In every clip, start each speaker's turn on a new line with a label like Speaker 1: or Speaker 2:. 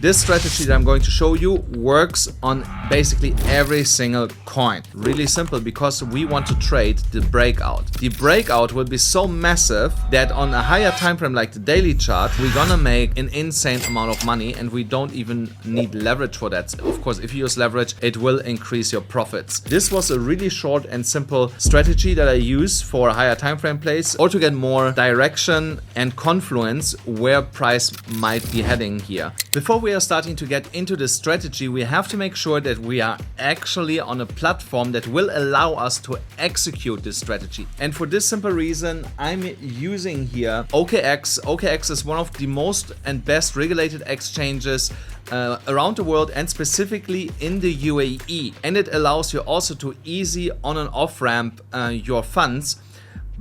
Speaker 1: This strategy that I'm going to show you works on basically every single coin. Really simple, because we want to trade the breakout. The breakout will be so massive that on a higher time frame like the daily chart, we're gonna make an insane amount of money, and we don't even need leverage for that. Of course, if you use leverage, it will increase your profits. This was a really short and simple strategy that I use for higher time frame plays, or to get more direction and confluence where price might be heading here. Before we are starting to get into this strategy, we have to make sure that we are actually on a platform that will allow us to execute this strategy. And for this simple reason, I'm using here OKX. OKX is one of the most and best regulated exchanges around the world, and specifically in the UAE. And it allows you also to easy on and off ramp your funds,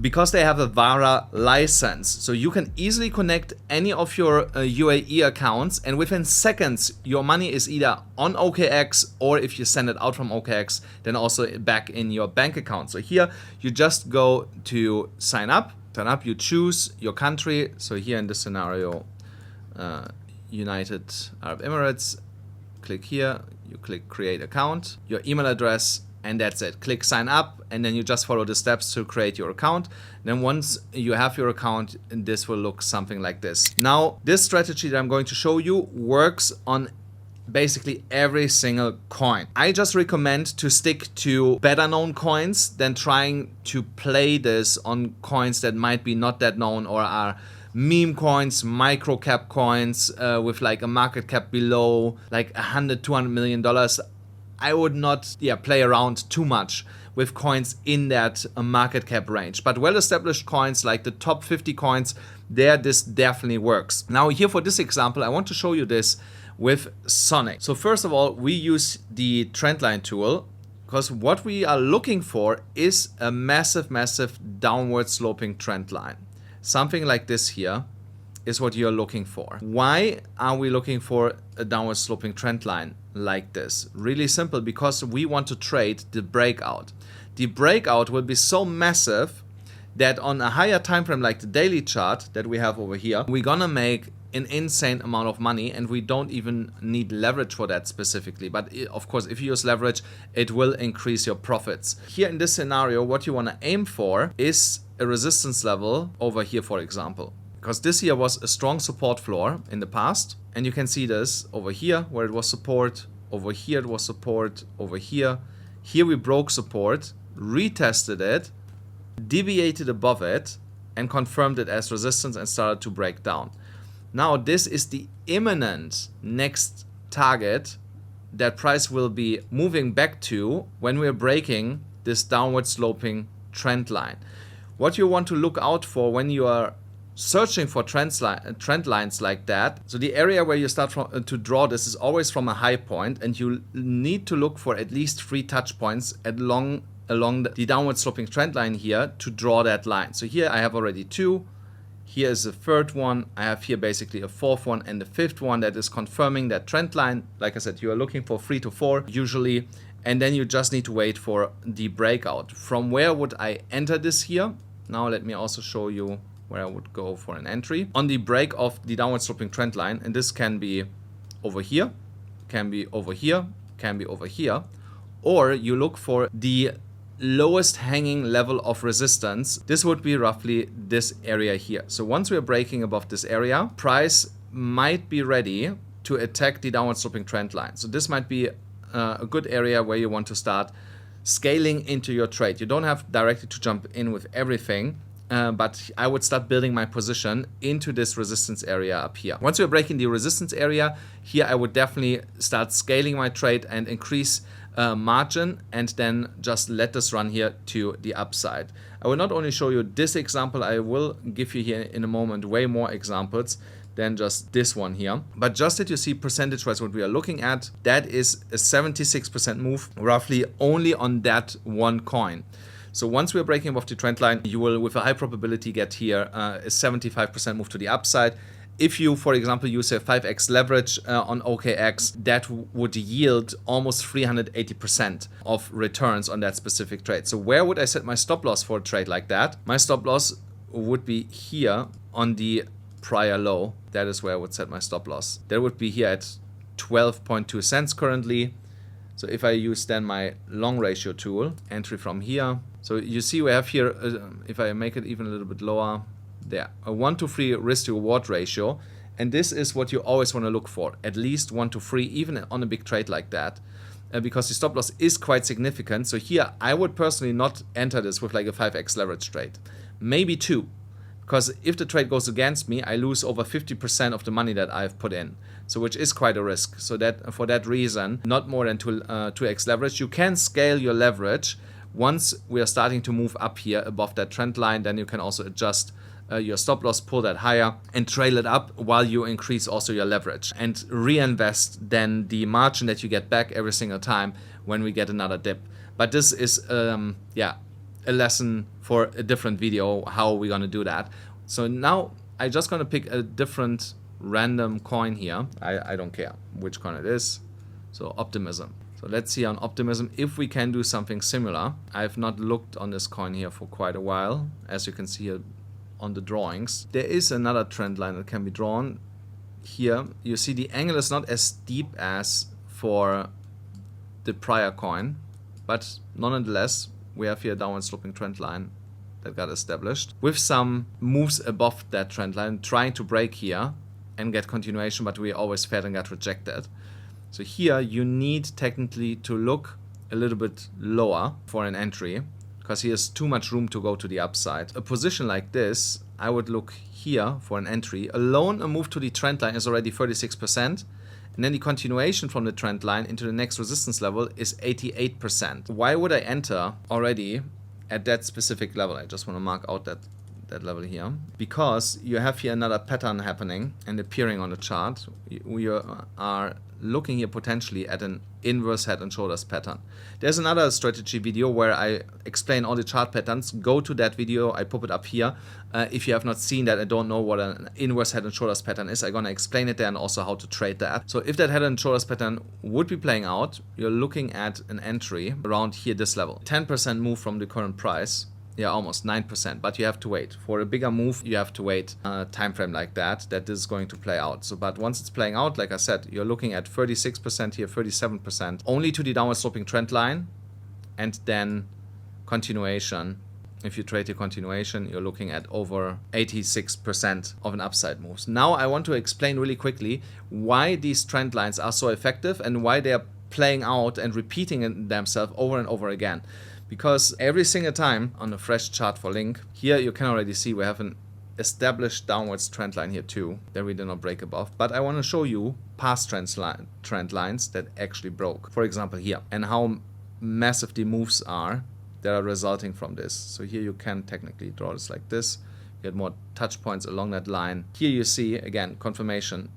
Speaker 1: because they have a VARA license. So you can easily connect any of your UAE accounts, and within seconds your money is either on OKX, or if you send it out from OKX, then also back in your bank account. So here you just go to sign up, you choose your country. So here in this scenario, United Arab Emirates, click here, you click create account, your email address, and that's it. Click sign up, and then you just follow the steps to create your account. Then once you have your account, this will look something like this. Now, this strategy that I'm going to show you works on basically every single coin. I just recommend to stick to better known coins than trying to play this on coins that might be not that known, or are meme coins, micro cap coins with like a market cap below like $100-200 million. I would not play around too much with coins in that market cap range. But well-established coins like the top 50 coins, there this definitely works. Now here for this example, I want to show you this with Sonic. So first of all, we use the trendline tool, because what we are looking for is a massive downward sloping trend line. Something like this here is what you're looking for. Why are we looking for a downward sloping trend line like this? Really simple, because we want to trade the breakout. The breakout will be so massive that on a higher time frame like the daily chart that we have over here, we're gonna make an insane amount of money, and we don't even need leverage for that specifically. But of course, if you use leverage, it will increase your profits. Here in this scenario, what you want to aim for is a resistance level over here, for example, because this here was a strong support floor in the past, and you can see this over here where it was support, over here it was support, over here. Here we broke support, retested it, deviated above it, and confirmed it as resistance and started to break down. Now this is the imminent next target that price will be moving back to when we're breaking this downward sloping trend line. What you want to look out for when you are searching for trend lines like that, so the area where you start from to draw this is always from a high point, and you need to look for at least 3 touch points along the downward sloping trend line here to draw that line. So here I have already 2. Here is the 3rd one. I have here basically a 4th one and the 5th one that is confirming that trend line. Like I said, you are looking for 3 to 4 usually, and then you just need to wait for the breakout. From where would I enter this here? Now let me also show you where I would go for an entry. On the break of the downward sloping trend line, and this can be over here, can be over here, can be over here, or you look for the lowest hanging level of resistance. This would be roughly this area here. So once we're breaking above this area, price might be ready to attack the downward sloping trend line. So this might be a good area where you want to start scaling into your trade. You don't have directly to jump in with everything, but I would start building my position into this resistance area up here. Once we're breaking the resistance area here, I would definitely start scaling my trade and increase margin, and then just let this run here to the upside. I will not only show you this example, I will give you here in a moment way more examples than just this one here. But just that you see percentage-wise what we are looking at, that is a 76% move roughly only on that one coin. So once we're breaking above the trend line, you will with a high probability get here a 75% move to the upside. If you, for example, use a 5x leverage on OKX, that would yield almost 380% of returns on that specific trade. So where would I set my stop loss for a trade like that? My stop loss would be here on the prior low. That is where I would set my stop loss. That would be here at 12.2 cents currently. So if I use then my long ratio tool, entry from here, so you see we have here, if I make it even a little bit lower, there, a 1-to-3 risk to reward ratio. And this is what you always want to look for, at least 1-to-3, even on a big trade like that, because the stop loss is quite significant. So here I would personally not enter this with like a 5x leverage trade, maybe 2. Because if the trade goes against me, I lose over 50% of the money that I've put in. So which is quite a risk. So that for that reason, not more than 2x leverage. You can scale your leverage. Once we are starting to move up here above that trend line, then you can also adjust your stop loss, pull that higher and trail it up while you increase also your leverage and reinvest then the margin that you get back every single time when we get another dip. But this is a lesson for a different video, how we're going to do that. So now I'm just going to pick a different random coin here. I don't care which coin it is. So Optimism. So let's see on Optimism if we can do something similar. I've not looked on this coin here for quite a while, as you can see here on the drawings. There is another trend line that can be drawn. Here you see the angle is not as steep as for the prior coin, but nonetheless we have here a downward sloping trend line that got established with some moves above that trend line trying to break here and get continuation, but we always failed and got rejected. So here you need technically to look a little bit lower for an entry, because he has too much room to go to the upside. A position like this, I would look here for an entry. Alone, a move to the trend line is already 36%. And then the continuation from the trend line into the next resistance level is 88%. Why would I enter already at that specific level? I just want to mark out that level here. Because you have here another pattern happening and appearing on the chart. We are looking here potentially at an inverse head and shoulders pattern. There's another strategy video where I explain all the chart patterns. Go to that video, I pop it up here. If you have not seen that and don't know what an inverse head and shoulders pattern is, I'm gonna explain it there and also how to trade that. So if that head and shoulders pattern would be playing out, you're looking at an entry around here, this level. 10% move from the current price. Yeah, almost 9%, but you have to wait. For a bigger move, you have to wait a time frame like that this is going to play out. So, but once it's playing out, like I said, you're looking at 36% here, 37%, only to the downward sloping trend line, and then continuation. If you trade your continuation, you're looking at over 86% of an upside move. So now I want to explain really quickly why these trend lines are so effective and why they are playing out and repeating themselves over and over again. Because every single time on a fresh chart for Link, here you can already see we have an established downwards trend line here too that we did not break above. But I want to show you past trend lines that actually broke. For example here, and how massive the moves are that are resulting from this. So here you can technically draw this like this. Get more touch points along that line. Here you see, again, confirmation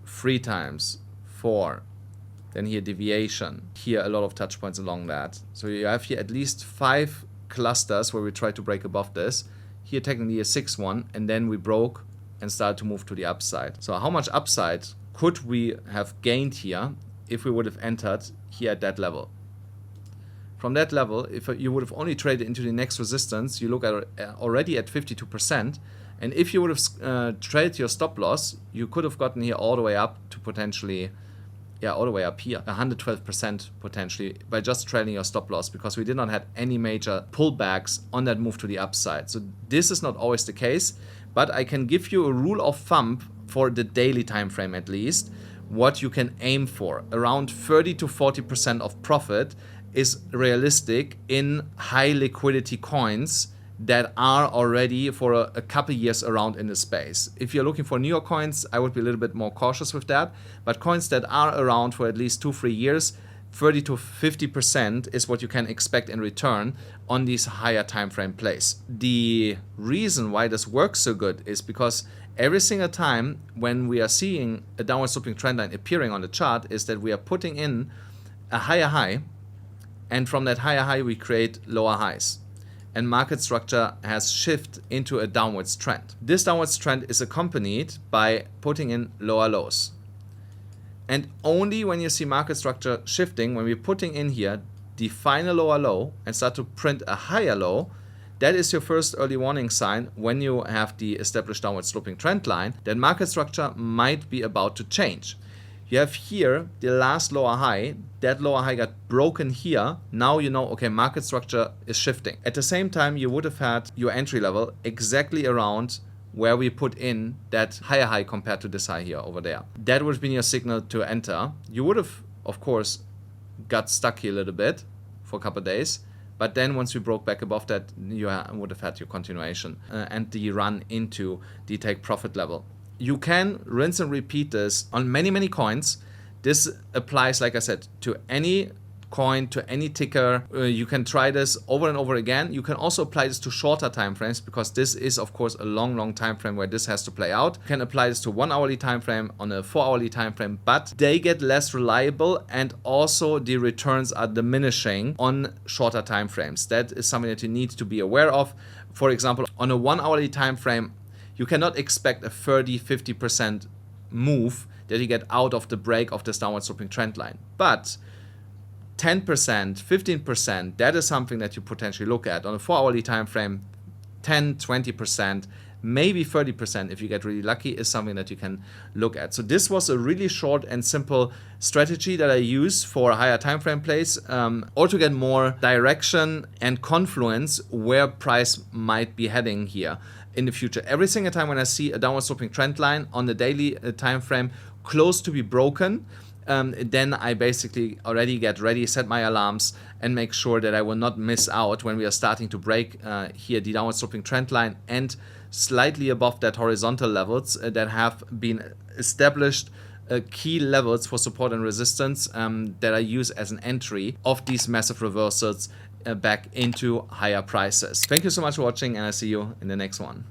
Speaker 1: 3 times, 4. Then here deviation, here a lot of touch points along that. So you have here at least 5 clusters where we try to break above this. Here technically a 6th one, and then we broke and started to move to the upside. So how much upside could we have gained here if we would have entered here at that level? From that level, if you would have only traded into the next resistance, you look at already at 52%. And if you would have traded your stop loss, you could have gotten here all the way up to potentially, all the way up here, 112% potentially by just trailing your stop loss, because we did not have any major pullbacks on that move to the upside. So this is not always the case, but I can give you a rule of thumb for the daily time frame at least, what you can aim for. Around 30 to 40% of profit is realistic in high liquidity coins that are already for a couple years around in the space. If you're looking for newer coins, I would be a little bit more cautious with that. But coins that are around for at least 2-3 years, 30 to 50% is what you can expect in return on these higher time frame plays. The reason why this works so good is because every single time when we are seeing a downward sloping trend line appearing on the chart is that we are putting in a higher high, and from that higher high we create lower highs. And market structure has shifted into a downwards trend. This downwards trend is accompanied by putting in lower lows. And only when you see market structure shifting, when we're putting in here the final lower low and start to print a higher low, that is your first early warning sign when you have the established downward sloping trend line that market structure might be about to change. You have here the last lower high. That lower high got broken here. Now you know, okay, market structure is shifting. At the same time, you would have had your entry level exactly around where we put in that higher high compared to this high here over there. That would have been your signal to enter. You would have, of course, got stuck here a little bit for a couple of days. But then once we broke back above that, you would have had your continuation and the run into the take profit level. You can rinse and repeat this on many, many coins. This applies, like I said, to any coin, to any ticker. You can try this over and over again. You can also apply this to shorter time frames, because this is, of course, a long time frame where this has to play out. You can apply this to 1 hourly time frame, on a 4 hourly time frame, but they get less reliable, and also the returns are diminishing on shorter time frames. That is something that you need to be aware of. For example, on a 1 hourly time frame, you cannot expect a 30-50% move that you get out of the break of this downward sloping trend line. But 10%, 15%, that is something that you potentially look at. On a 4 hourly time frame, 10, 20%, maybe 30% if you get really lucky, is something that you can look at. So this was a really short and simple strategy that I use for higher time frame plays, or to get more direction and confluence where price might be heading here in the future. Every single time when I see a downward sloping trend line on the daily time frame close to be broken, then I basically already get ready, set my alarms, and make sure that I will not miss out when we are starting to break here the downward sloping trend line and slightly above that horizontal levels that have been established key levels for support and resistance that I use as an entry of these massive reversals back into higher prices. Thank you so much for watching, and I'll see you in the next one.